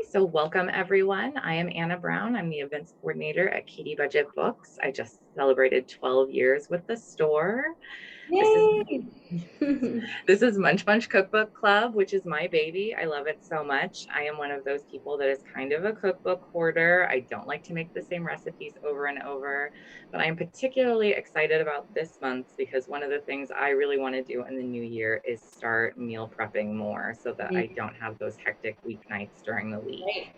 So welcome everyone. I am Anna Brown. I'm the events coordinator at Katie Budget Books. I just celebrated 12 years with the store. This is Yay! this is Munch Bunch Cookbook Club, which is my baby. I love it so much. I am one of those people that is kind of a cookbook hoarder. I don't like to make the same recipes over and over, but I'm particularly excited about this month because one of the things I really want to do in the new year is start meal prepping more so that I don't have those hectic weeknights during the week. Right.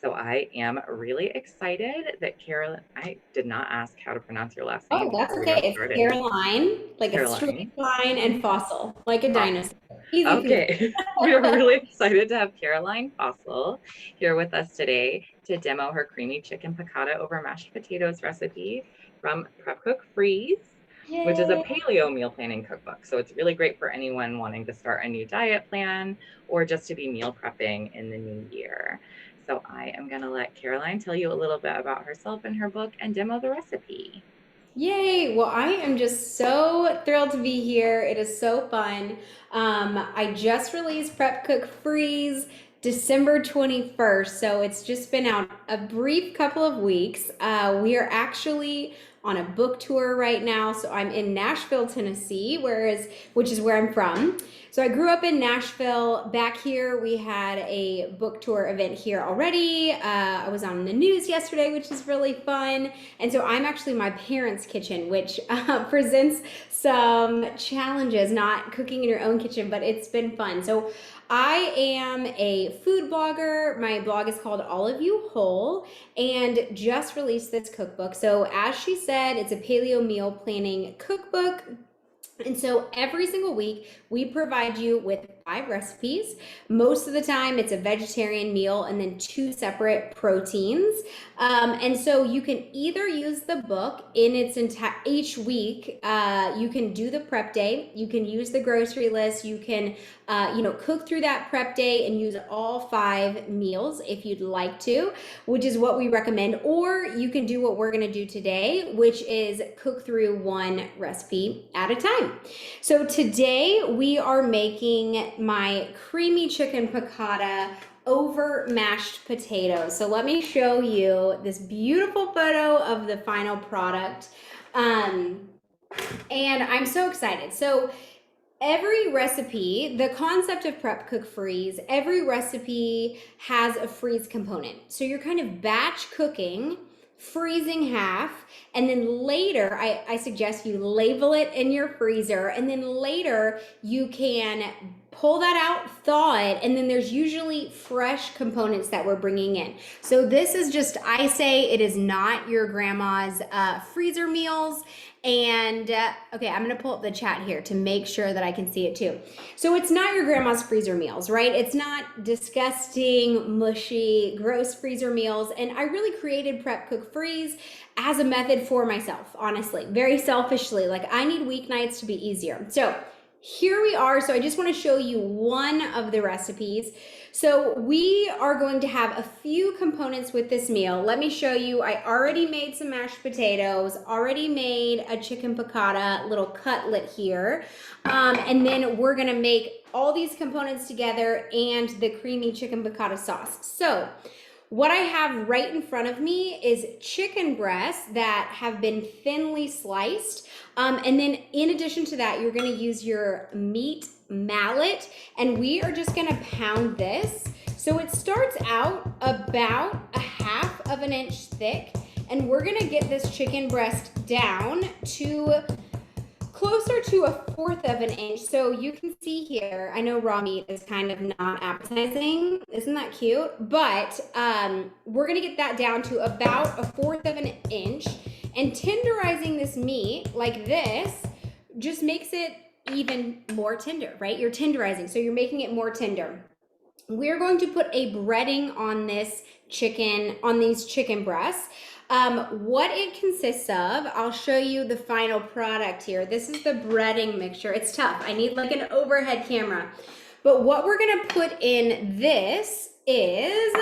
So I am really excited that Caroline, I did not ask how to pronounce your last Oh, name that's before we okay. got It's started. Caroline, like a straight Caroline. line and fossil, like a Awesome. dinosaur. Easy peasy. Okay, we are really excited to have Caroline Fausel here with us today to demo her creamy chicken piccata over mashed potatoes recipe from Prep Cook Freeze, which is a Yay! paleo meal planning cookbook. So it's really great for anyone wanting to start a new diet plan or just to be meal prepping in the new year. So I am going to let Caroline tell you a little bit about herself and her book and demo the recipe. Yay! Well, I am just so thrilled to be here. It is so fun. I just released Prep Cook Freeze December 21st, so it's just been out a brief couple of weeks. We are actually on a book tour right now, so I'm in Nashville, Tennessee, which is where I'm from. So I grew up in Nashville. Back here, we had a book tour event here already. I was on the news yesterday, which is really fun. And so I'm actually my parents' kitchen, which presents some challenges, not cooking in your own kitchen, but it's been fun. So I am a food blogger. My blog is called All of You Whole and just released this cookbook. So as she said, it's a paleo meal planning cookbook. And so every single week, we provide you with 5 recipes. Most of the time, it's a vegetarian meal and then 2 separate proteins. And so you can either use the book in its entire each week. You can do the prep day. You can use the grocery list. You can, cook through that prep day and use all 5 meals if you'd like to, which is what we recommend. Or you can do what we're going to do today, which is cook through 1 recipe at a time. So today we are making my creamy chicken piccata over mashed potatoes. So let me show you this beautiful photo of the final product. And I'm so excited. So every recipe, the concept of Prep Cook Freeze, every recipe has a freeze component. So you're kind of batch cooking, freezing half, and then later I suggest you label it in your freezer, and then later you can pull that out, thaw it, and then there's usually fresh components that we're bringing in. So this is just, I say it is not your grandma's freezer meals. And okay, I'm gonna pull up the chat here to make sure that I can see it too. So it's not your grandma's freezer meals, right? It's not disgusting, mushy, gross freezer meals. And I really created Prep Cook Freeze as a method for myself, honestly, very selfishly. Like I need weeknights to be easier. So here we are. So I just want to show you one of the recipes. So we are going to have a few components with this meal. Let me show you. I already made some mashed potatoes, already made a chicken piccata, little cutlet here. And then we're going to make all these components together and the creamy chicken piccata sauce. So what I have right in front of me is chicken breasts that have been thinly sliced. And then in addition to that, you're going to use your meat mallet, and we are just going to pound this. So it starts out about a half of an inch thick, and we're going to get this chicken breast down to closer to a 1/4 of an inch. So you can see here, I know raw meat is kind of not appetizing. Isn't that cute? But we're going to get that down to about a 1/4 of an inch. And tenderizing this meat like this just makes it even more tender, right? You're tenderizing, so you're making it more tender. We're going to put a breading on this chicken, on these chicken breasts. What it consists of, I'll show you the final product here. This is the breading mixture. It's tough. I need like an overhead camera. But what we're going to put in this is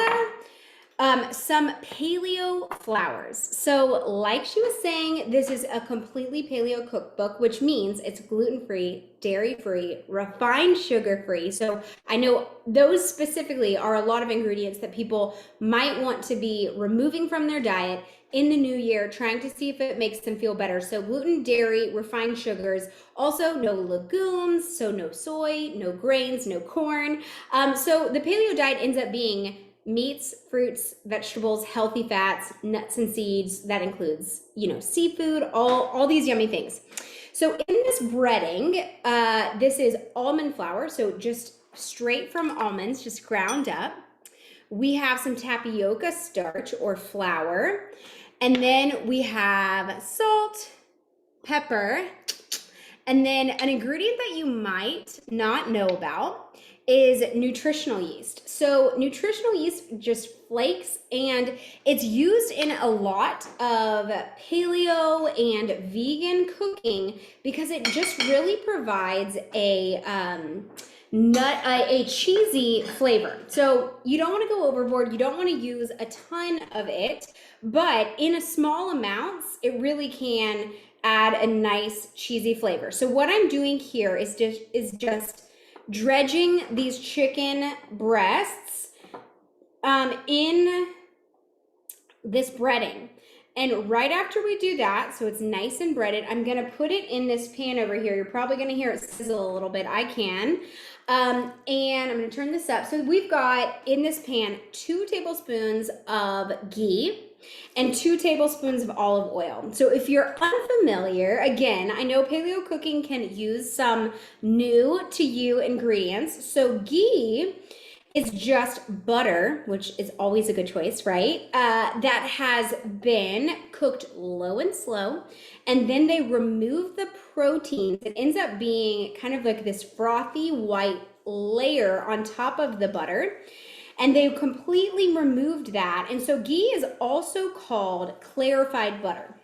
Some paleo flours. So, like she was saying, this is a completely paleo cookbook, which means it's gluten-free, dairy-free, refined sugar-free. So, I know those specifically are a lot of ingredients that people might want to be removing from their diet in the new year, trying to see if it makes them feel better. So, gluten, dairy, refined sugars, also no legumes, so no soy, no grains, no corn. So, the paleo diet ends up being meats, fruits, vegetables, healthy fats, nuts and seeds. That includes, seafood, all these yummy things. So in this breading, this is almond flour, so just straight from almonds, just ground up. We have some tapioca starch or flour, and then we have salt, pepper, and then an ingredient that you might not know about is nutritional yeast. So nutritional yeast just flakes, and it's used in a lot of paleo and vegan cooking because it just really provides a cheesy flavor. So you don't want to go overboard. You don't want to use a ton of it, but in a small amounts, it really can add a nice cheesy flavor. So what I'm doing here is just dredging these chicken breasts in this breading. And right after we do that, so it's nice and breaded, I'm gonna put it in this pan over here. You're probably gonna hear it sizzle a little bit. I can. And I'm gonna turn this up. So we've got in this pan 2 tablespoons of ghee and 2 tablespoons of olive oil. So if you're unfamiliar, again, I know paleo cooking can use some new to you ingredients. So ghee is just butter, which is always a good choice, right? That has been cooked low and slow, and then they remove the proteins. It ends up being kind of like this frothy white layer on top of the butter, and they completely removed that. And so ghee is also called clarified butter.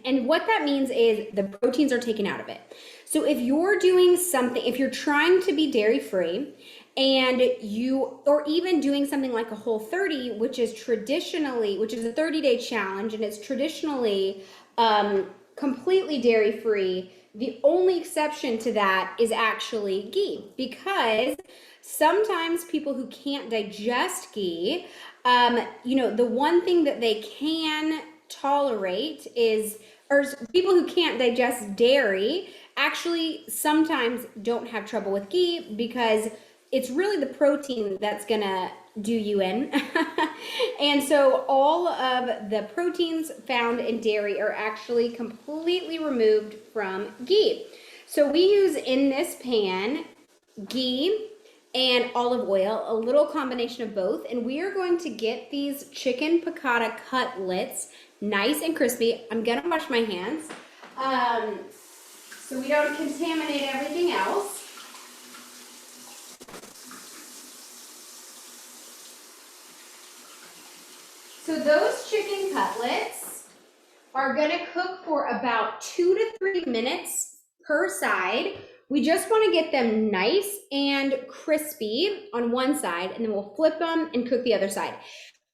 And what that means is the proteins are taken out of it. So if you're doing something, if you're trying to be dairy free, and or even doing something like a Whole30, which is a 30-day challenge, and it's traditionally completely dairy free, the only exception to that is actually ghee, because sometimes people who can't digest ghee, the one thing that they can tolerate is, or people who can't digest dairy actually sometimes don't have trouble with ghee because it's really the protein that's gonna do you in. And so all of the proteins found in dairy are actually completely removed from ghee. So we use in this pan ghee and olive oil, a little combination of both, and we are going to get these chicken piccata cutlets nice and crispy. I'm gonna wash my hands so we don't contaminate everything else. So those chicken cutlets are gonna cook for about 2 to 3 minutes per side. We just wanna get them nice and crispy on one side, and then we'll flip them and cook the other side.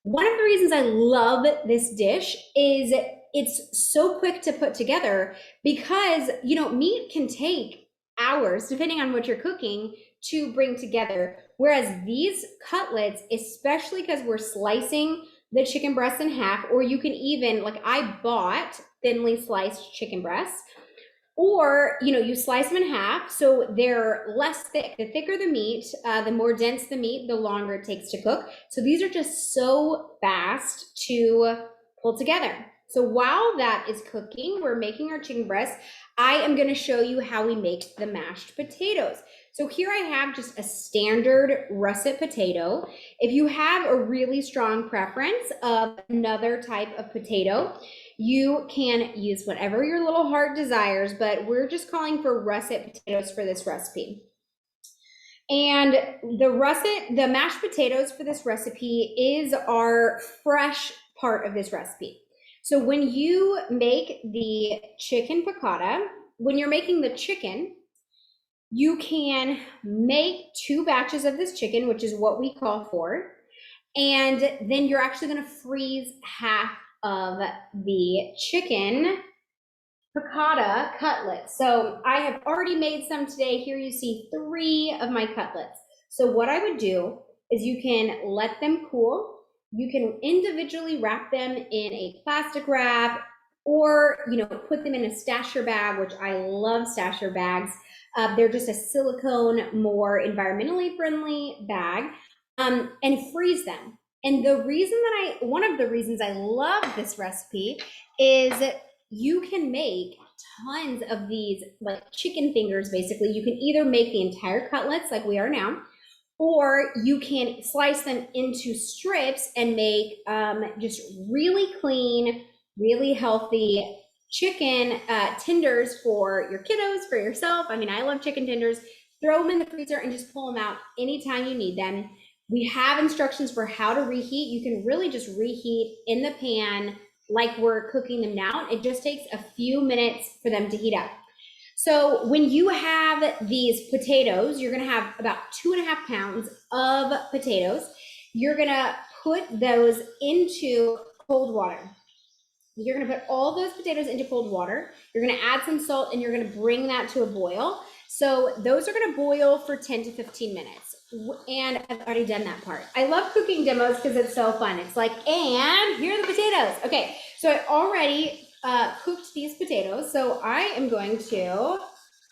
One of the reasons I love this dish is it's so quick to put together because, meat can take hours, depending on what you're cooking, to bring together. Whereas these cutlets, especially because we're slicing the chicken breasts in half, or you can even, like I bought thinly sliced chicken breasts, or you slice them in half so they're less thick. The thicker the meat, the more dense the meat, the longer it takes to cook. So these are just so fast to pull together. So while that is cooking, we're making our chicken breasts. I am going to show you how we make the mashed potatoes. So here I have just a standard russet potato. If you have a really strong preference of another type of potato, you can use whatever your little heart desires, but we're just calling for russet potatoes for this recipe. And the mashed potatoes for this recipe is our fresh part of this recipe. So when you make the chicken piccata, when you're making the chicken, you can make 2 batches of this chicken, which is what we call for. And then you're actually going to freeze half of the chicken piccata cutlets. So I have already made some today. Here you see 3 of my cutlets. So what I would do is you can let them cool. You can individually wrap them in a plastic wrap, or put them in a stasher bag, which I love stasher bags. They're just a silicone, more environmentally friendly bag, and freeze them. And one of the reasons I love this recipe is you can make tons of these like chicken fingers. Basically, you can either make the entire cutlets like we are now, or you can slice them into strips and make just really clean, really healthy chicken tenders for your kiddos, for yourself. I mean, I love chicken tenders. Throw them in the freezer and just pull them out anytime you need them. We have instructions for how to reheat. You can really just reheat in the pan like we're cooking them now. It just takes a few minutes for them to heat up. So when you have these potatoes, you're gonna have about 2.5 pounds of potatoes. You're gonna put those into cold water. You're gonna put all those potatoes into cold water. You're gonna add some salt and you're gonna bring that to a boil. So those are gonna boil for 10 to 15 minutes. And I've already done that part. I love cooking demos because it's so fun. It's like, and here are the potatoes. Okay, so I already cooked these potatoes. So I am going to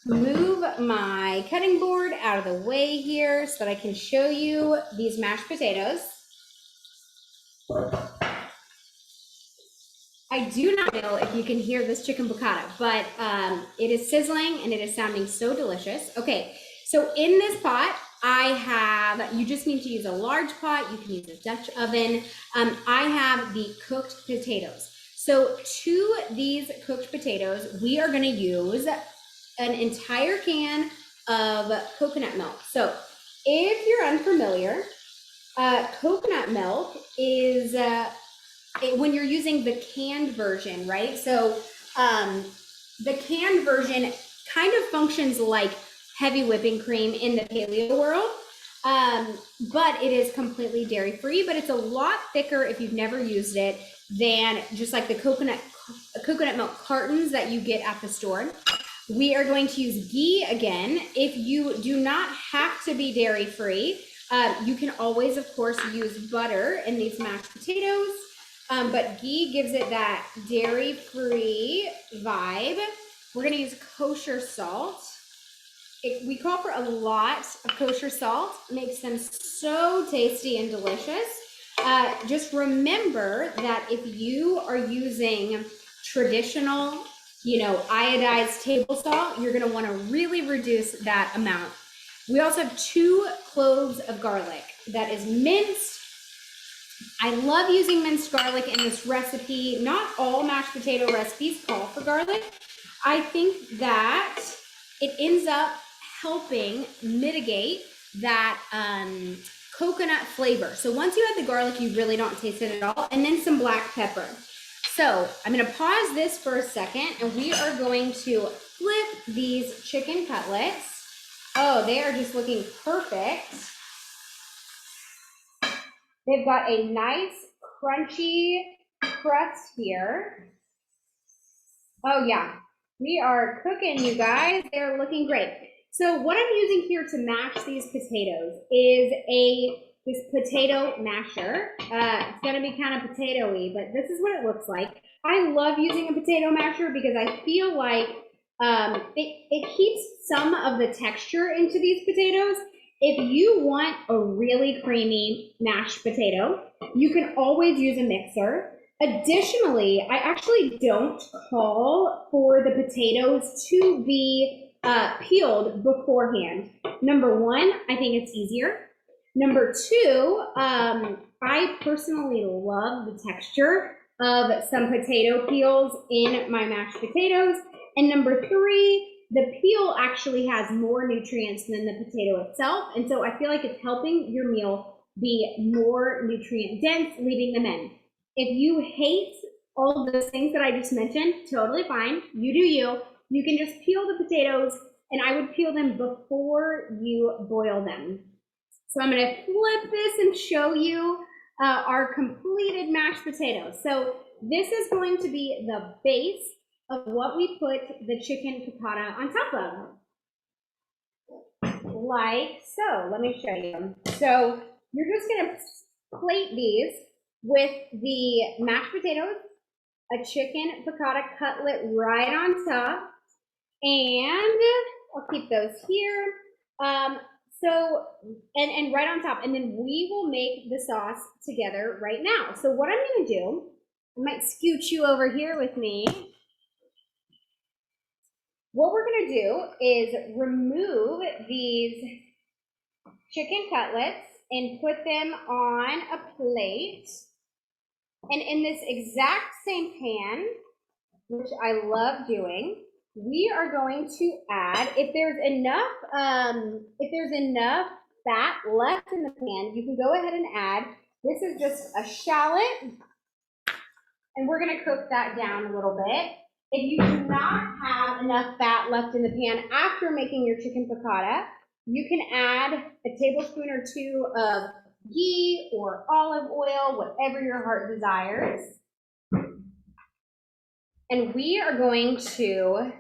move my cutting board out of the way here so that I can show you these mashed potatoes. I do not know if you can hear this chicken piccata, but it is sizzling and it is sounding so delicious. Okay, so in this pot, you just need to use a large pot. You can use a Dutch oven. I have the cooked potatoes. So to these cooked potatoes, we are gonna use an entire can of coconut milk. So if you're unfamiliar, coconut milk is, when you're using the canned version, right? So the canned version kind of functions like heavy whipping cream in the paleo world, but it is completely dairy free, but it's a lot thicker if you've never used it than just like the coconut milk cartons that you get at the store. We are going to use ghee again. If you do not have to be dairy free, you can always, of course, use butter in these mashed potatoes, but ghee gives it that dairy free vibe. We're gonna use kosher salt. We call for a lot of kosher salt. It makes them so tasty and delicious. Just remember that if you are using traditional, iodized table salt, you're gonna wanna really reduce that amount. We also have 2 cloves of garlic that is minced. I love using minced garlic in this recipe. Not all mashed potato recipes call for garlic. I think that it ends up helping mitigate that coconut flavor. So once you add the garlic, you really don't taste it at all. And then some black pepper. So I'm gonna pause this for a second and we are going to flip these chicken cutlets. Oh, they are just looking perfect. They've got a nice crunchy crust here. Oh yeah, we are cooking, you guys. They're looking great. So what I'm using here to mash these potatoes is this potato masher. It's gonna be kind of potato-y, but this is what it looks like. I love using a potato masher because I feel like it keeps some of the texture into these potatoes. If you want a really creamy mashed potato, you can always use a mixer. Additionally, I actually don't call for the potatoes to be peeled beforehand. Number 1, I think it's easier. Number 2, I personally love the texture of some potato peels in my mashed potatoes. And number 3, the peel actually has more nutrients than the potato itself. And so I feel like it's helping your meal be more nutrient dense, leaving them in. If you hate all of those things that I just mentioned, totally fine. You do you. You can just peel the potatoes, and I would peel them before you boil them. So I'm gonna flip this and show you our completed mashed potatoes. So this is going to be the base of what we put the chicken piccata on top of. Like so. Let me show you. So you're just going to plate these with the mashed potatoes, a chicken piccata cutlet right on top, and I'll keep those here. So, and right on top, and then we will make the sauce together right now. So what I'm gonna do, I might scoot you over here with me. What we're gonna do is remove these chicken cutlets and put them on a plate. And in this exact same pan, which I love doing, we are going to add, if there's enough fat left in the pan, you can go ahead and add. This is just a shallot, and we're going to cook that down a little bit. If you do not have enough fat left in the pan after making your chicken piccata, you can add a tablespoon or two of ghee or olive oil, whatever your heart desires. And we are going to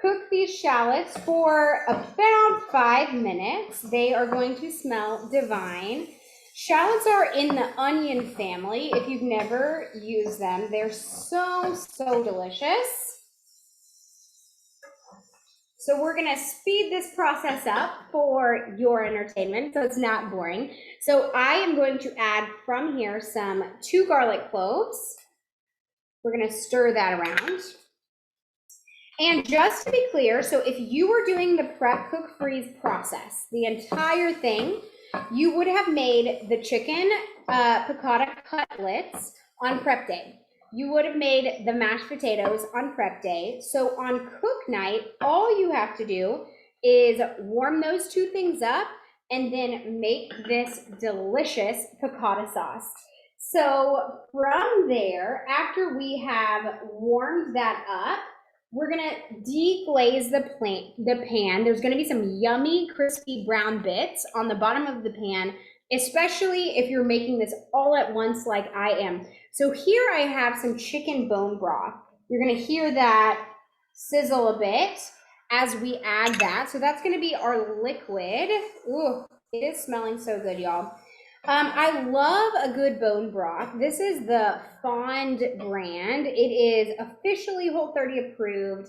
cook these shallots for about 5 minutes. They are going to smell divine. Shallots are in the onion family. If you've never used them, they're so, so delicious. So we're gonna speed this process up for your entertainment, so it's not boring. So I am going to add from here some 2 garlic cloves. We're gonna stir that around. And just to be clear, so if you were doing the prep, cook, freeze process, the entire thing, you would have made the chicken piccata cutlets on prep day. You would have made the mashed potatoes on prep day. So on cook night, all you have to do is warm those 2 things up and then make this delicious piccata sauce. So from there, after we have warmed that up, we're gonna deglaze the pan. There's gonna be some yummy, crispy brown bits on the bottom of the pan, especially if you're making this all at once like I am. So here I have some chicken bone broth. You're gonna hear that sizzle a bit as we add that. So that's gonna be our liquid. Ooh, it is smelling so good, y'all. I love a good bone broth. This is the Fond brand. It is officially Whole30 approved.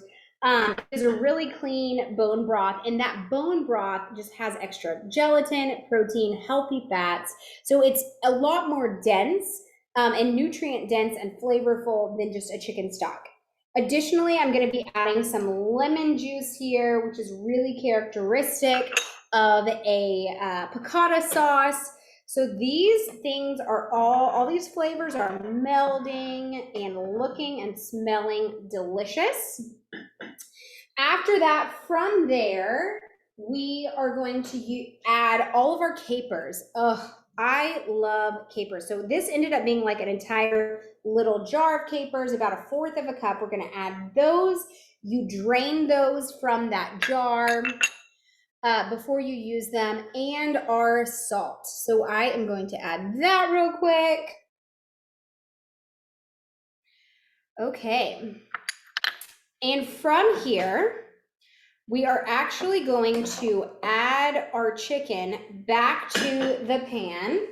It's a really clean bone broth, and that bone broth just has extra gelatin, protein, healthy fats. So it's a lot more dense and nutrient dense and flavorful than just a chicken stock. Additionally, I'm going to be adding some lemon juice here, which is really characteristic of a piccata sauce. So these things are all these flavors are melding and looking and smelling delicious. After that, from there, we are going to add all of our capers. Ugh, I love capers. So this ended up being like an entire little jar of capers, about 1/4 of a cup. We're gonna add those. You drain those from that jar before you use them, and our salt. So I am going to add that real quick. Okay. And from here, we are actually going to add our chicken back to the pan.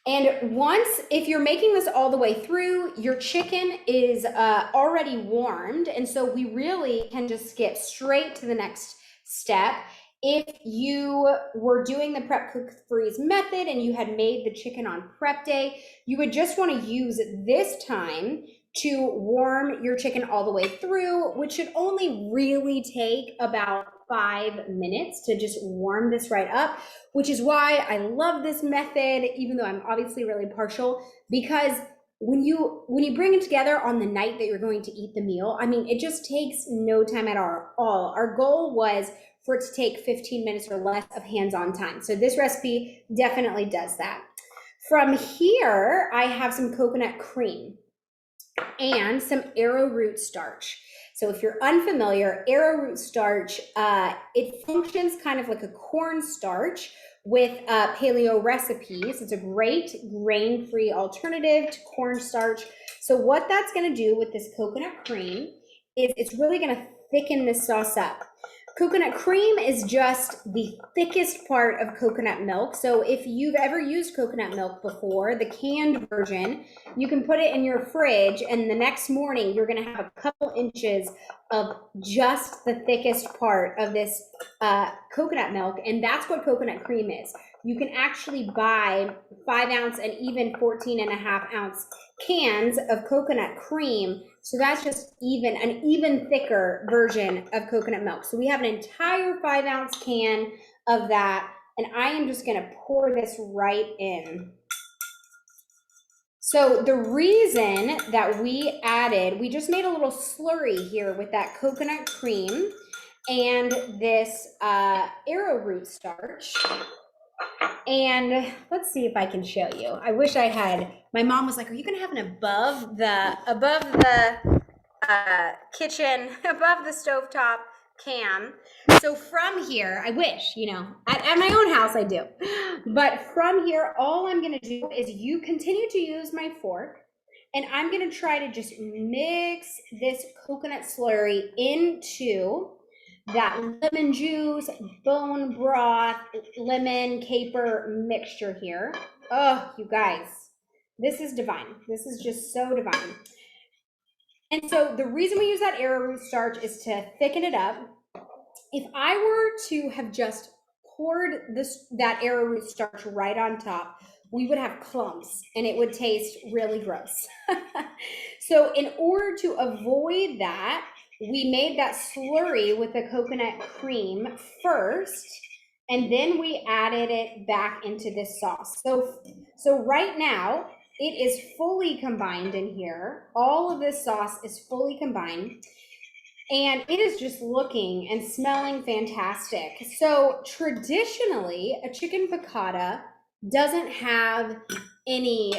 And once, if you're making this all the way through, your chicken is already warmed. And so we really can just skip straight to the next step. If you were doing the prep, cook, freeze method and you had made the chicken on prep day, you would just want to use this time to warm your chicken all the way through, which should only really take about 5 minutes to just warm this right up, which is why I love this method, even though I'm obviously really partial, because when you bring it together on the night that you're going to eat the meal, I mean, it just takes no time at all. Our goal was for it to take 15 minutes or less of hands-on time. So this recipe definitely does that. From here, I have some coconut cream and some arrowroot starch. So if you're unfamiliar, arrowroot starch, it functions kind of like a cornstarch, with paleo recipes. It's a great grain-free alternative to cornstarch. So what that's going to do with this coconut cream is it's really going to thicken this sauce up. Coconut cream is just the thickest part of coconut milk. So if you've ever used coconut milk before, the canned version, you can put it in your fridge, and the next morning you're going to have a couple inches of just the thickest part of this coconut milk, and that's what coconut cream is. You can actually buy 5-ounce and even 14.5-ounce cans of coconut cream. So that's just an even thicker version of coconut milk. So we have an entire 5-ounce can of that, and I am just going to pour this right in. So the reason that we just made a little slurry here with that coconut cream and this arrowroot starch. And let's see if I can show you. I wish I had, my mom was like, are you gonna have an above the kitchen, above the stovetop can? So from here, I wish, at my own house I do. But from here, all I'm gonna do is you continue to use my fork, and I'm gonna try to just mix this coconut slurry into that lemon juice, bone broth, lemon, caper mixture here. Oh, you guys, this is divine. This is just so divine. And so the reason we use that arrowroot starch is to thicken it up. If I were to have just poured that arrowroot starch right on top, we would have clumps and it would taste really gross. So in order to avoid that, we made that slurry with the coconut cream first, and then we added it back into this sauce. So right now, it is fully combined in here. All of this sauce is fully combined, and it is just looking and smelling fantastic. So traditionally, a chicken piccata doesn't have any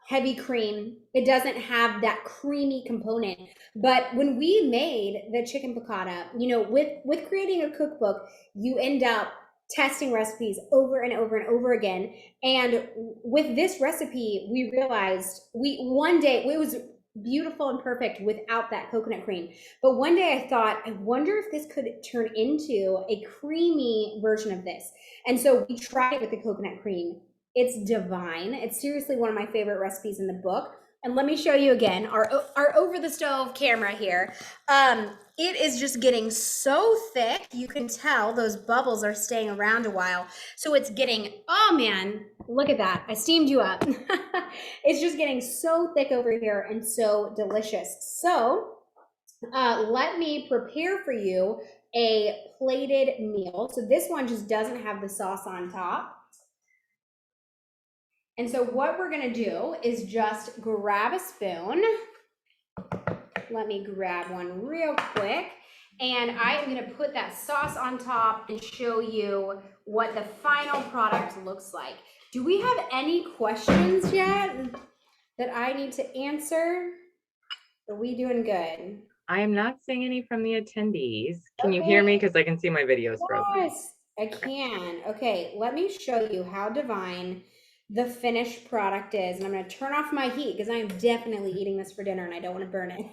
heavy cream. It doesn't have that creamy component. But when we made the chicken piccata, with creating a cookbook, you end up testing recipes over and over and over again. And with this recipe, we realized one day it was beautiful and perfect without that coconut cream. But one day I thought, I wonder if this could turn into a creamy version of this. And so we tried it with the coconut cream. It's divine. It's seriously one of my favorite recipes in the book. And let me show you again our over the stove camera here. It is just getting so thick. You can tell those bubbles are staying around a while. So it's getting, oh man, look at that. I steamed you up. It's just getting so thick over here and so delicious. So let me prepare for you a plated meal. So this one just doesn't have the sauce on top. And so what we're gonna do is just grab a spoon. Let me grab one real quick. And I am gonna put that sauce on top and show you what the final product looks like. Do we have any questions yet that I need to answer? Are we doing good? I am not seeing any from the attendees. Can you Okay. hear me? Because I can see my videos frozen. Yes, I can. Okay, let me show you how divine the finished product is. And I'm gonna turn off my heat because I am definitely eating this for dinner and I don't want to burn it.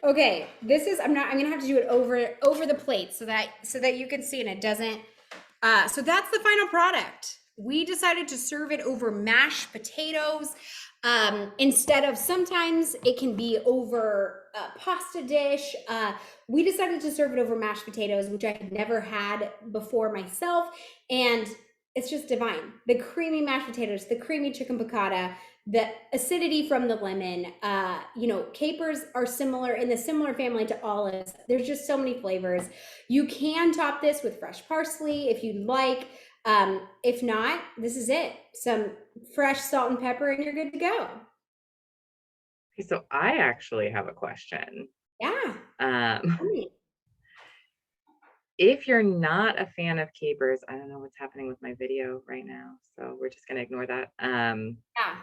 Okay, I'm gonna have to do it over the plate so that you can see and it doesn't. So that's the final product. We decided to serve it over mashed potatoes. Instead of, sometimes it can be over a pasta dish. We decided to serve it over mashed potatoes, which I had never had before myself. And it's just divine. The creamy mashed potatoes, the creamy chicken piccata, the acidity from the lemon, capers are in the similar family to olives. There's just so many flavors. You can top this with fresh parsley if you'd like. If not, this is it. Some fresh salt and pepper and you're good to go. Okay, so I actually have a question. Yeah. If you're not a fan of capers, I don't know what's happening with my video right now, so we're just gonna ignore that. Yeah.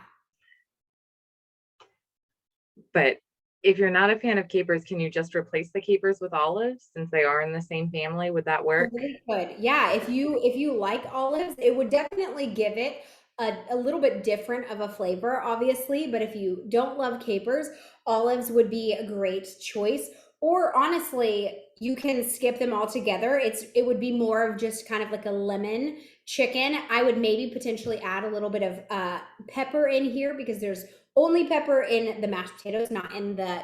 But If you're not a fan of capers, can you just replace the capers with olives since they are in the same family? Would that work? Totally could. Yeah, if you like olives, it would definitely give it a little bit different of a flavor, obviously. But if you don't love capers, olives would be a great choice. Or honestly, you can skip them altogether. It would be more of just kind of like a lemon chicken. I would maybe potentially add a little bit of pepper in here because there's only pepper in the mashed potatoes, not in the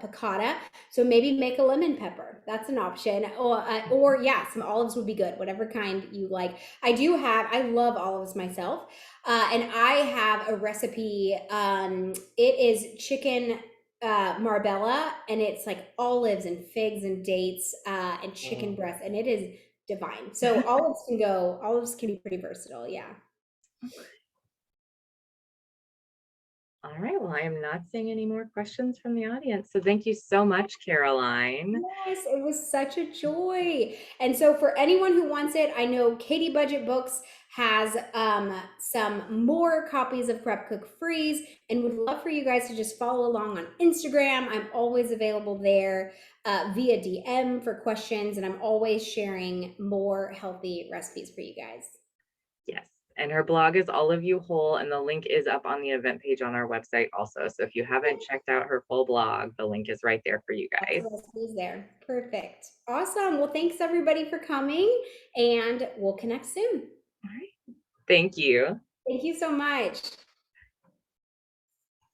piccata. So maybe make a lemon pepper. That's an option. Or yeah, some olives would be good, whatever kind you like. I love olives myself. And I have a recipe. It is chicken marbella, and it's like olives and figs and dates and chicken Mm. breast, and it is divine. So olives can be pretty versatile. Yeah. All right. Well, I am not seeing any more questions from the audience. So thank you so much, Caroline. Yes, it was such a joy. And so for anyone who wants it, I know Katie Budget Books has some more copies of Prep Cook Freeze and would love for you guys to just follow along on Instagram. I'm always available there via DM for questions, and I'm always sharing more healthy recipes for you guys. Yes. And her blog is All of You Whole, and the link is up on the event page on our website also. So if you haven't checked out her full blog, the link is right there for you Lots guys. of recipes there. Perfect. Awesome. Well, thanks everybody for coming, and we'll connect soon. All right. Thank you. Thank you so much.